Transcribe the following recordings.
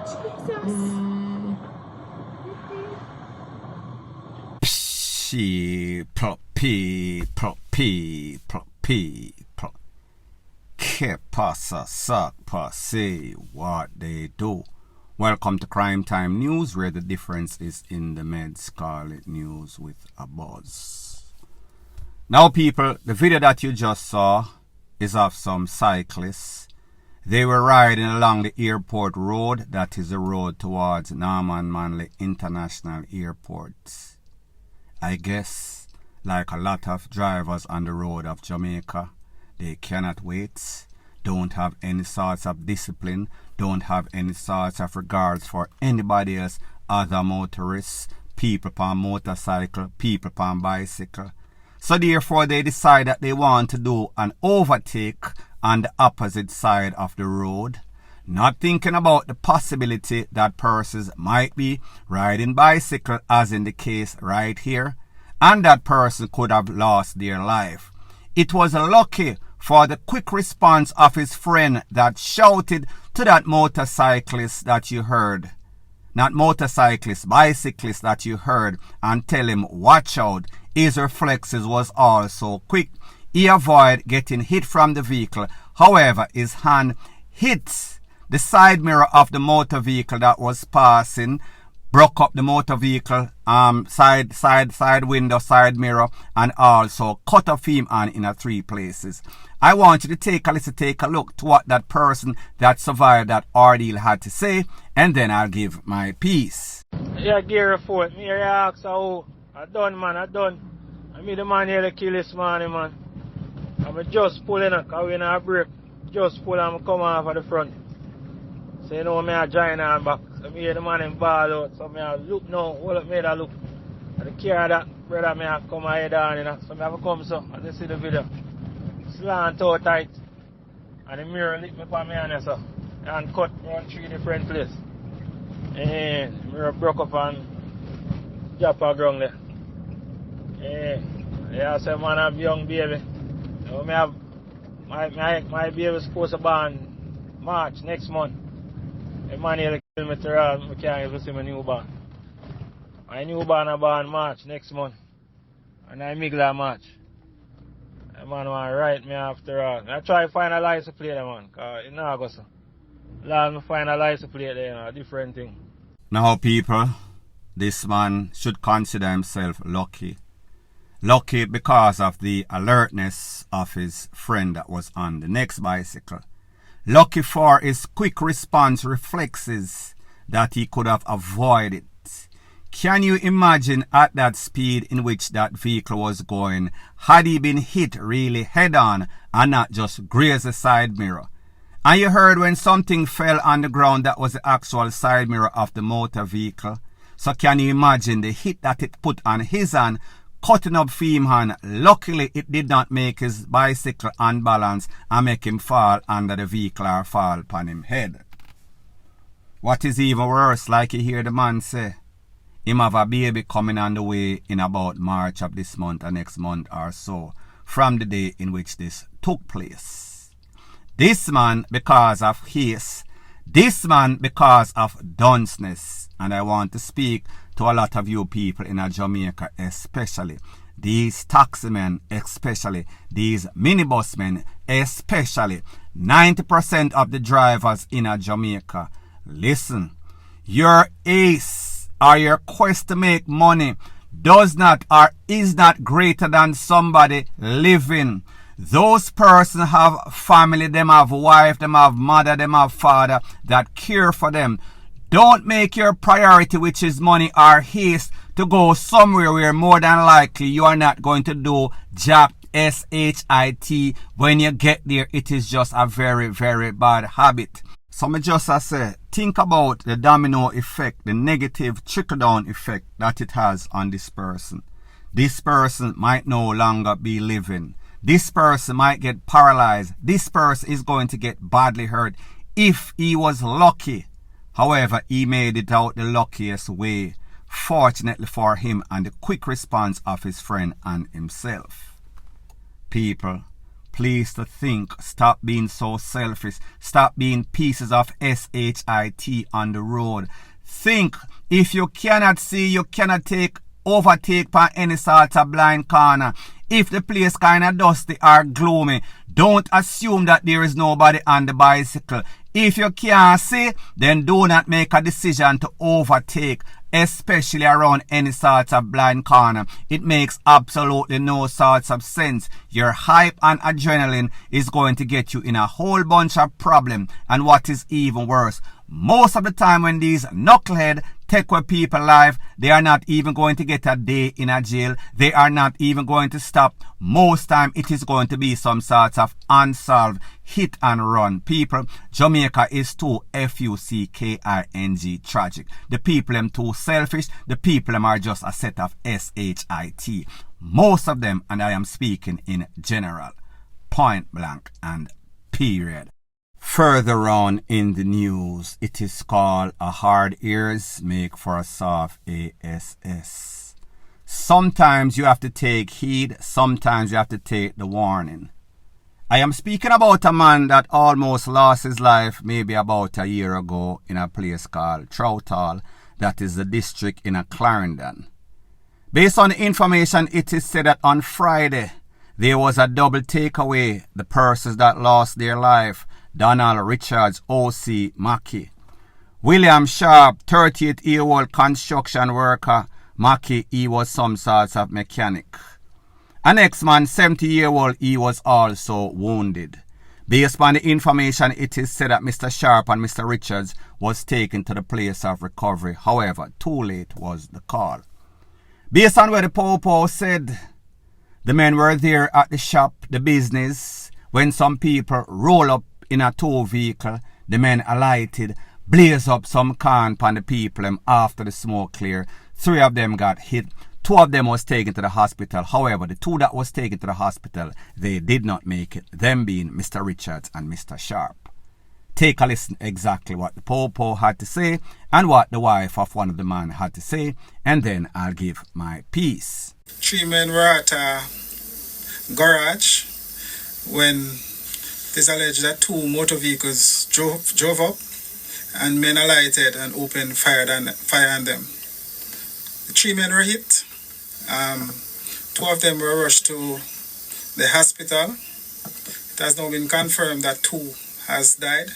Que pasa, suck, say what they do. Welcome to Crime Time News, where the difference is in the meds. Call it news with a buzz. Now, people, the video that you just saw is of some cyclists. They were riding along the airport road, that is the road towards Norman Manley International Airport. I guess, like a lot of drivers on the road of Jamaica, they cannot wait, don't have any sorts of discipline, don't have any sorts of regards for anybody else, other motorists, people on motorcycle, people on bicycle. So therefore they decide that they want to do an overtake on the opposite side of the road, not thinking about the possibility that persons might be riding bicycle, as in the case right here, and that person could have lost their life. It was lucky for the quick response of his friend that shouted to that motorcyclist that you heard, not motorcyclist, bicyclist that you heard, and tell him watch out. His reflexes was also quick. He avoided getting hit from the vehicle. However, his hand hit the side mirror of the motor vehicle that was passing, broke up the motor vehicle side window, side mirror, and also cut off him on in 3 places. I want you to take a look to what that person that survived that ordeal had to say, and then I'll give my piece. Yeah, Gary Fort, me here ask how I done, man, I done. I mean the man here to kill this morning, man. I'm just pulling up, because we're in a break. Just pull and come off at the front. So you know me I join on back. So me hear the man in ball out. So me I look now, hold up me I look. At the car that brother me have come head on, you know. So me have to come so as you see the video. Slant out tight. And the mirror lick me upon me on so. And cut around 3 different places. And the mirror broke up and drop on ground there. Yeah, so man have young baby. So me have my baby supposed to born March next month. The man here kill me to all, I can't even see my newborn. My newborn is born March next month. And I middle of March. The man want to write me after all. I try to find a license plate, man, because it's not go so. Last me find a license plate there, you know, a different thing. Now, people, this man should consider himself lucky. Lucky because of the alertness of his friend that was on the next bicycle. Lucky for his quick response reflexes that he could have avoided. Can you imagine at that speed in which that vehicle was going, had he been hit really head on and not just graze the side mirror? And you heard when something fell on the ground, that was the actual side mirror of the motor vehicle. So can you imagine the hit that it put on his hand, cutting up him hand? Luckily, it did not make his bicycle unbalanced and make him fall under the vehicle or fall upon him head. What is even worse, like you hear the man say, him have a baby coming on the way in about March of this month or next month or so, from the day in which this took place. This man because of haste, this man because of dunceness, and I want to speak to a lot of you people in Jamaica, especially these taxi men, especially these minibus men, especially 90% of the drivers in Jamaica. Listen, your ace or your quest to make money does not or is not greater than somebody living. Those persons have family, them have wife, them have mother, them have father that care for them. Don't make your priority, which is money or haste, to go somewhere where more than likely you are not going to do job SHIT. When you get there, it is just a very, very bad habit. So me just say, think about the domino effect, the negative trickle-down effect that it has on this person. This person might no longer be living. This person might get paralyzed. This person is going to get badly hurt if he was lucky. However, he made it out the luckiest way, fortunately for him, and the quick response of his friend and himself. People, place to think. Stop being so selfish. Stop being pieces of SHIT on the road. Think. If you cannot see, you cannot overtake by any sort of blind corner. If the place kind of dusty or gloomy, don't assume that there is nobody on the bicycle. If you can't see, then do not make a decision to overtake, especially around any sort of blind corner. It makes absolutely no sorts of sense. Your hype and adrenaline is going to get you in a whole bunch of problems. And what is even worse, most of the time when these knuckleheads take away people's life, they are not even going to get a day in a jail. They are not even going to stop. Most time it is going to be some sort of unsolved hit and run. People, Jamaica is too FUCKING tragic. The people them too selfish. The people them are just a set of SHIT. Most of them, and I am speaking in general. Point blank and period. Further on in the news, it is called a hard ears make for a soft ASS. Sometimes you have to take heed, sometimes you have to take the warning. I am speaking about a man that almost lost his life maybe about a year ago in a place called Trouthall, that is the district in Clarendon. Based on the information, it is said that on Friday, there was a double takeaway. The persons that lost their life, Donald Richards, O.C. MACKA. William Sharp, 38-year-old construction worker. MACKA, he was some sort of mechanic. An ex-man, 70-year-old, he was also wounded. Based on the information, it is said that Mr. Sharp and Mr. Richards was taken to the place of recovery. However, too late was the call. Based on what the Popo said, the men were there at the shop, the business, when some people roll up in a tow vehicle. The men alighted, blaze up some can upon the people after the smoke clear. 3 of them got hit. 2 of them was taken to the hospital. However, the 2 that was taken to the hospital, they did not make it, them being Mr. Richards and Mr. Sharp. Take a listen exactly what the Popo had to say and what the wife of one of the men had to say, and then I'll give my piece. 3 men were at a garage when it is alleged that 2 motor vehicles drove up and men alighted and opened fire on them. The 3 men were hit. 2 of them were rushed to the hospital. It has now been confirmed that 2 has died,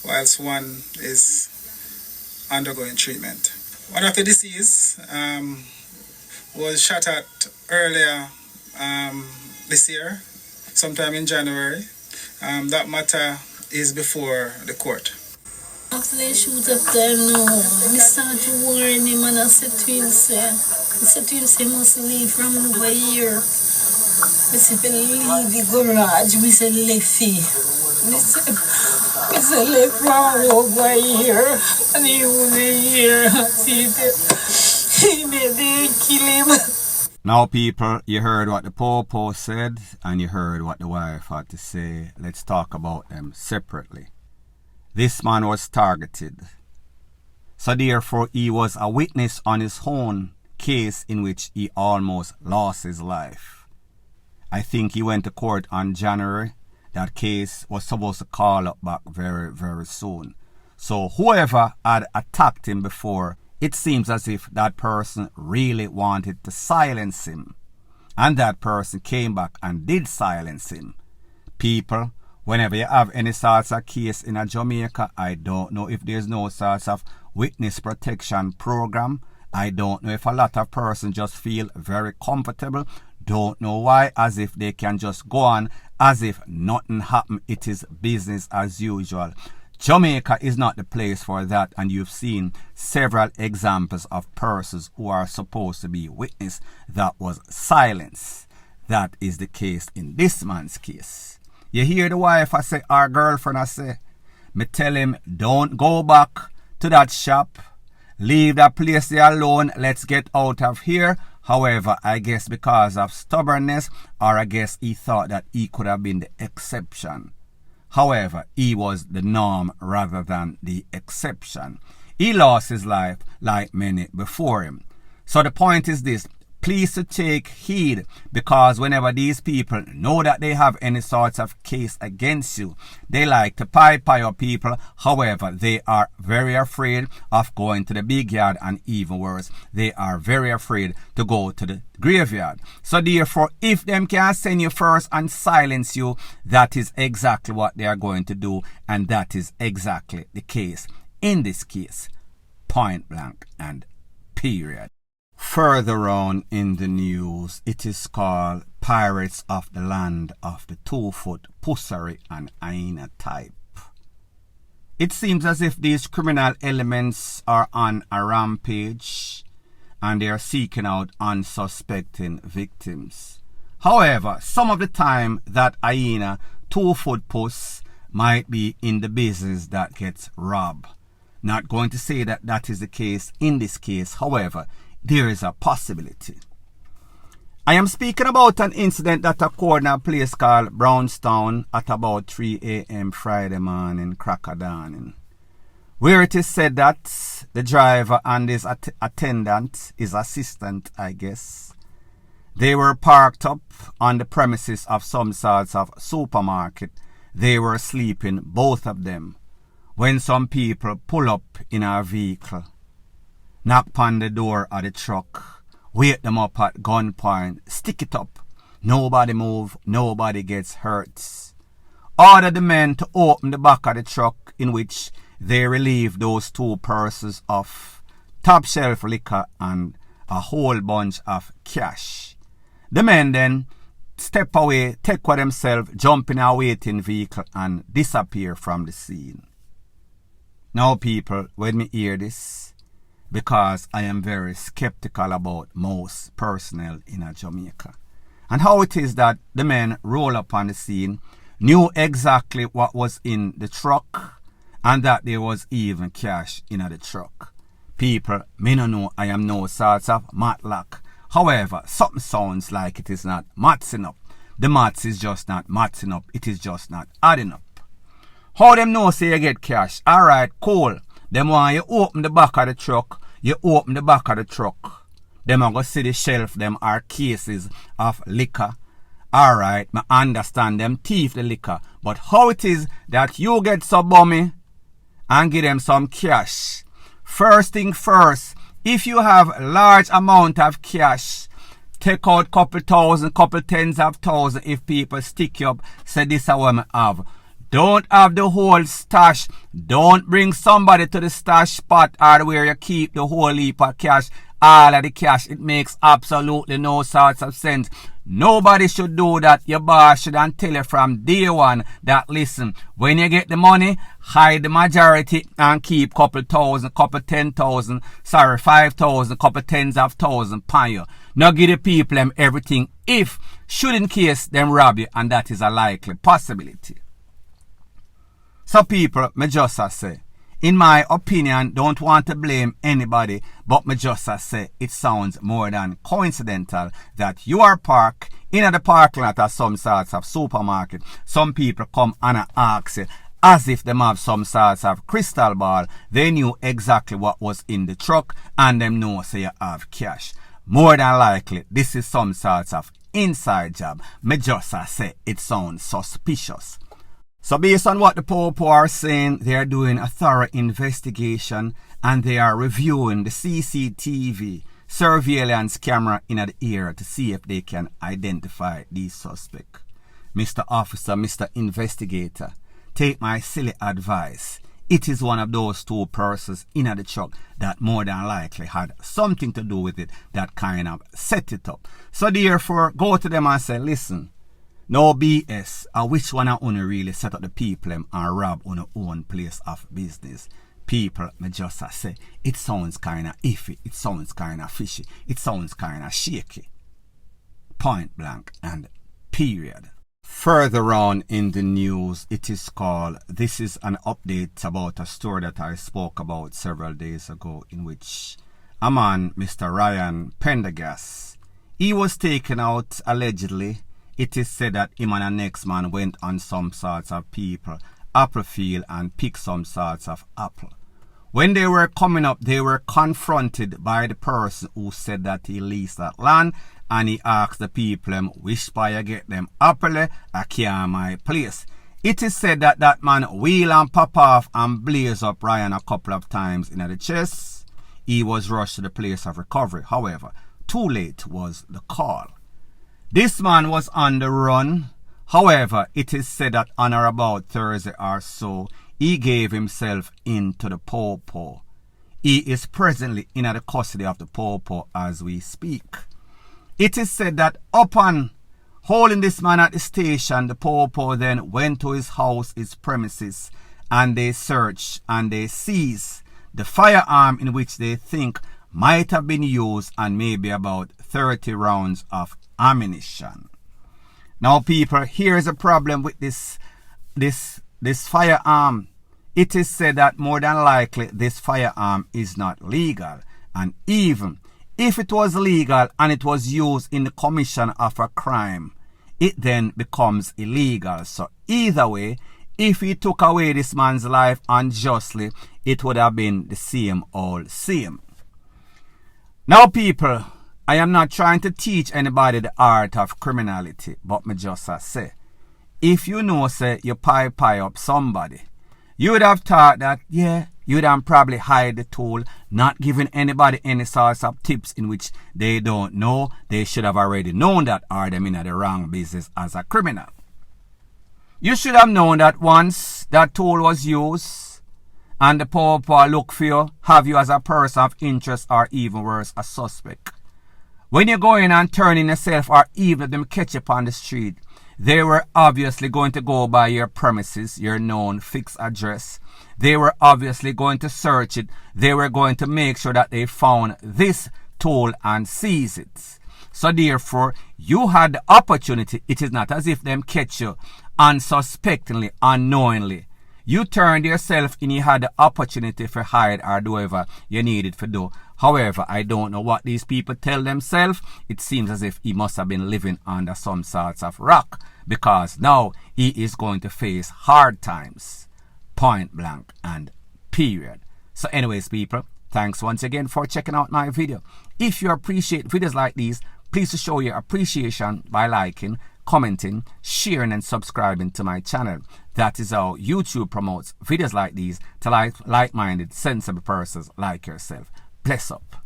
whilst 1 is undergoing treatment. One of the deceased was shot at earlier this year, sometime in January. That matter is before the court. After they shoot up time now, I start to warn him and I said to him, he must leave from over here. I said, leave the garage. I said, Leffy. I said, left from over here. And he was here. He made they kill him. Now people, you heard what the Popo said and you heard what the wife had to say. Let's talk about them separately. This man was targeted. So therefore he was a witness on his own case in which he almost lost his life. I think he went to court on January. That case was supposed to call up back very, very soon. So whoever had attacked him before, it seems as if that person really wanted to silence him. And that person came back and did silence him. People, whenever you have any sorts of case in a Jamaica, I don't know if there's no sorts of witness protection program. I don't know if a lot of persons just feel very comfortable. Don't know why, as if they can just go on as if nothing happened. It is business as usual. Jamaica is not the place for that, and you've seen several examples of persons who are supposed to be witness that was silenced. That is the case in this man's case. You hear the wife I say, our girlfriend I say, me tell him, don't go back to that shop. Leave that place there alone. Let's get out of here. However, I guess because of stubbornness, or I guess he thought that he could have been the exception. However, he was the norm rather than the exception. He lost his life like many before him. So the point is this. please to take heed, because whenever these people know that they have any sorts of case against you, they like to pipe your people. However, they are very afraid of going to the big yard, and even worse, they are very afraid to go to the graveyard. So therefore, if them can send you first and silence you, that is exactly what they are going to do, and that is exactly the case in this case. Point blank and period. Further on in the news, it is called Pirates of the Land of the 2-Foot Pussery and Hyena type. It seems as if these criminal elements are on a rampage and they are seeking out unsuspecting victims. However, some of the time that hyena 2-foot puss might be in the business that gets robbed. Not going to say that that is the case in this case. However, there is a possibility. I am speaking about an incident that occurred in a place called Brownstown at about 3 a.m. Friday morning, crack of dawning, where it is said that the driver and his attendant, his assistant, I guess, they were parked up on the premises of some sorts of supermarket. They were sleeping, both of them, when some people pull up in our vehicle, knock on the door of the truck, wake them up at gunpoint, stick it up. Nobody move, nobody gets hurt. Order the men to open the back of the truck, in which they relieve those 2 purses of top shelf liquor and a whole bunch of cash. The men then step away, take for themselves, jump in a waiting vehicle and disappear from the scene. Now people, when me hear this, because I am very skeptical about most personnel in Jamaica, and how it is that the men roll up on the scene, knew exactly what was in the truck, and that there was even cash in the truck. People, me no know I am no sorts of matlock. However, something sounds like it is not mathsing up. The maths is just not mathsing up. It is just not adding up. How them know say you get cash? Alright, cool. Them want you open the back of the truck. You open the back of the truck. Them are going to see the shelf. Them are cases of liquor. Alright, I understand them thief the liquor. But how it is that you get some bummy and give them some cash? First thing first, if you have large amount of cash, take out couple thousand, couple tens of thousand. If people stick you up, say this is what I have. Don't have the whole stash. Don't bring somebody to the stash spot or where you keep the whole heap of cash. All of the cash. It makes absolutely no sorts of sense. Nobody should do that. Your boss should tell you from day one that, listen, when you get the money, hide the majority and keep couple thousand, couple 10,000, 5,000, couple tens of thousand per you. Now give the people them everything if, should in case them rob you, and that is a likely possibility. So people, me just say, in my opinion, don't want to blame anybody, but me just say it sounds more than coincidental that you are parked in the parking lot of some sorts of supermarket. Some people come and ask you as if they have some sorts of crystal ball. They knew exactly what was in the truck and them know say you have cash. More than likely, this is some sorts of inside job. Me just say it sounds suspicious. So based on what the Popo are saying, they are doing a thorough investigation and they are reviewing the CCTV surveillance camera in the area to see if they can identify these suspects. Mr. Officer, Mr. Investigator, take my silly advice. It is one of those 2 persons in the truck that more than likely had something to do with it that kind of set it up. So therefore, go to them and say, listen, no BS, which one of you really set up the people and rob on your own place of business? People, me just say, it sounds kind of iffy, it sounds kind of fishy, it sounds kind of shaky. Point blank and period. Further on in the news, it is called, this is an update about a story that I spoke about several days ago, in which a man, Mr. Ryan Pendergast, he was taken out allegedly. It is said that him and the next man went on some sorts of people apple field and picked some sorts of apple. When they were coming up, they were confronted by the person who said that he leased that land, and he asked the people, which by I get them happily, I care my place. It is said that that man wheel and pop off and blaze up Ryan a couple of times in the chest. He was rushed to the place of recovery. However, too late was the call. This man was on the run. However, it is said that on or about Thursday or so, he gave himself into the popo. He is presently in the custody of the popo as we speak. It is said that upon holding this man at the station, the popo then went to his house, his premises, and they searched and they seized the firearm in which they think might have been used, and maybe about 30 rounds of ammunition. Now, people, here is a problem with this firearm. It is said that more than likely this firearm is not legal, and even if it was legal and it was used in the commission of a crime, it then becomes illegal. So either way, if he took away this man's life unjustly, it would have been the same old same. Now, people, I am not trying to teach anybody the art of criminality, but me just say, if you know, say, you pie up somebody, you would have thought that, yeah, you would have probably hide the tool, not giving anybody any sorts of tips in which they don't know. They should have already known that, or them in the wrong business as a criminal. You should have known that once that tool was used and the popo look for you, have you as a person of interest, or even worse, a suspect. When you go in and turn in yourself, or even them catch you on the street, they were obviously going to go by your premises, your known fixed address. They were obviously going to search it. They were going to make sure that they found this tool and seize it. So therefore, you had the opportunity. It is not as if them catch you unsuspectingly, unknowingly. You turned yourself and you had the opportunity for hide or do whatever you needed to do. However, I don't know what these people tell themselves. It seems as if he must have been living under some sorts of rock, because now he is going to face hard times. Point blank and period. So anyways, people, thanks once again for checking out my video. If you appreciate videos like these, please show your appreciation by liking, commenting, sharing, and subscribing to my channel. That is how YouTube promotes videos like these to like-minded, sensible persons like yourself. Bless up.